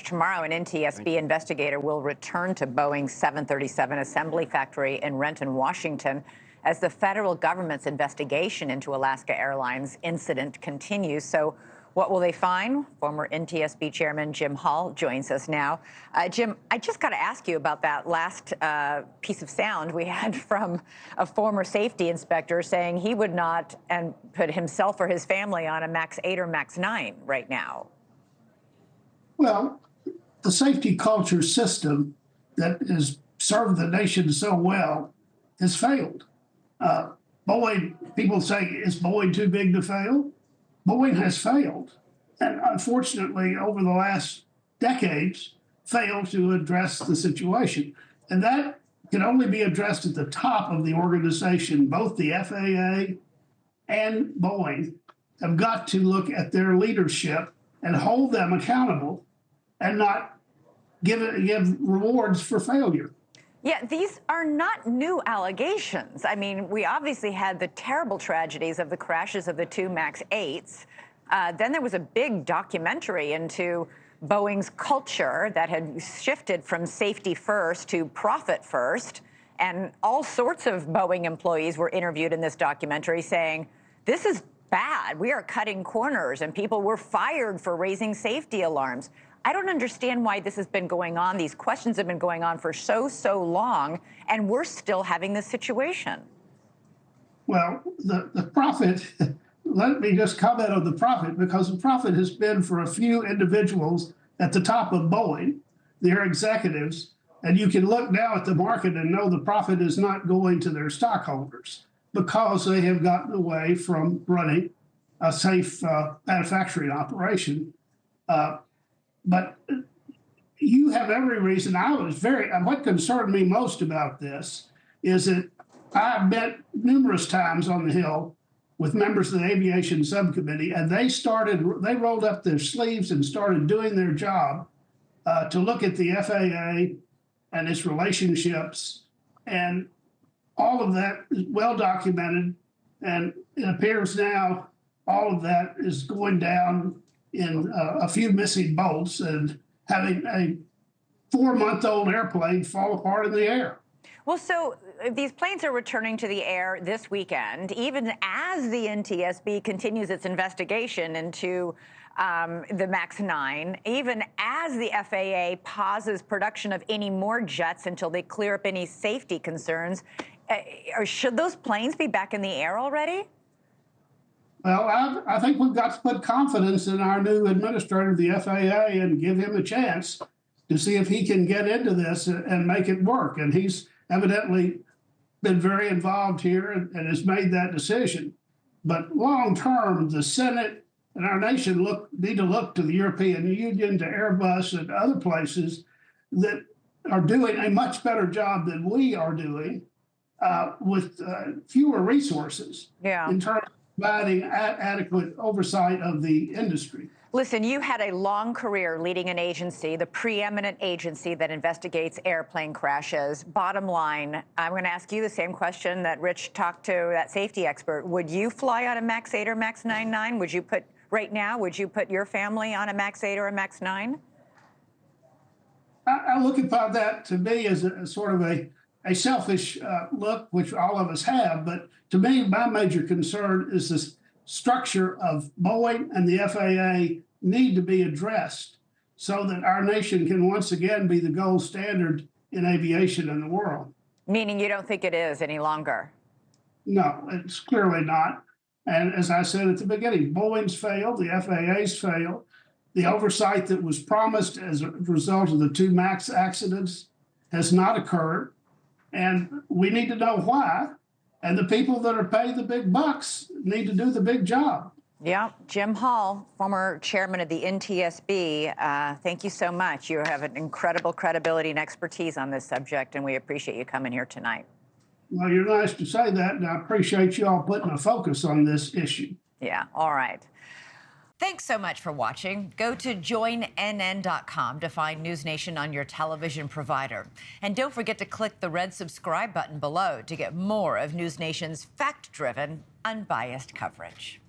Tomorrow, an NTSB investigator will return to Boeing's 737 assembly factory in Renton, Washington, as the federal government's investigation into Alaska Airlines incident continues. So what will they find? Former NTSB Chairman Jim Hall joins us now. Jim, I just got to ask you about that last piece of sound we had from a former safety inspector saying he would not and put himself or his family on a MAX 8 or MAX 9 right now. Well, the safety culture system that has served the nation so well has failed. Boeing, people say, is Boeing too big to fail? Boeing has failed, and unfortunately, over the last decades, failed to address the situation. And that can only be addressed at the top of the organization. Both the FAA and Boeing have got to look at their leadership and hold them accountable and not give rewards for failure. Yeah, these are not new allegations. I mean, we obviously had the terrible tragedies of the crashes of the two MAX 8s. Then there was a big documentary into Boeing's culture that had shifted from safety first to profit first. And all sorts of Boeing employees were interviewed in this documentary saying, this is bad. We are cutting corners, and people were fired for raising safety alarms. I don't understand why this has been going on. These questions have been going on for so long, and we're still having this situation. Well, the profit, let me just comment on the profit, because the profit has been for a few individuals at the top of Boeing, their executives, and you can look now at the market and know the profit is not going to their stockholders because they have gotten away from running a safe manufacturing operation. But you have every reason. What concerned me most about this is that I've met numerous times on the Hill with members of the aviation subcommittee, and they rolled up their sleeves and started doing their job to look at the FAA and its relationships. And all of that is well documented. And it appears now all of that is going down in a few missing bolts and having a 4-month-old airplane fall apart in the air. Well, so these planes are returning to the air this weekend, even as the NTSB continues its investigation into the MAX 9, even as the FAA pauses production of any more jets until they clear up any safety concerns. Or should those planes be back in the air already? Well, I think we've got to put confidence in our new administrator of the FAA and give him a chance to see if he can get into this and make it work. And he's evidently been very involved here and has made that decision. But long term, the Senate and our nation need to look to the European Union, to Airbus and other places that are doing a much better job than we are doing with fewer resources in terms of providing adequate oversight of the industry. Listen, you had a long career leading an agency, the preeminent agency that investigates airplane crashes. Bottom line, I'm going to ask you the same question that Rich talked to that safety expert. Would you fly on a MAX 8 or MAX 9? Would you put your family on a MAX 8 or a MAX 9? I look upon that to me as a sort of a selfish look, which all of us have. But to me, my major concern is the structure of Boeing and the FAA need to be addressed so that our nation can once again be the gold standard in aviation in the world. Meaning you don't think it is any longer? No, it's clearly not. And as I said at the beginning, Boeing's failed, the FAA's failed. The oversight that was promised as a result of the two MAX accidents has not occurred. And we need to know why. And the people that are paid the big bucks need to do the big job. Yeah. Jim Hall, former chairman of the NTSB, thank you so much. You have an incredible credibility and expertise on this subject, and we appreciate you coming here tonight. Well, you're nice to say that, and I appreciate you all putting a focus on this issue. Yeah. All right. Thanks so much for watching. Go to joinnn.com to find NewsNation on your television provider. And don't forget to click the red subscribe button below to get more of NewsNation's fact-driven, unbiased coverage.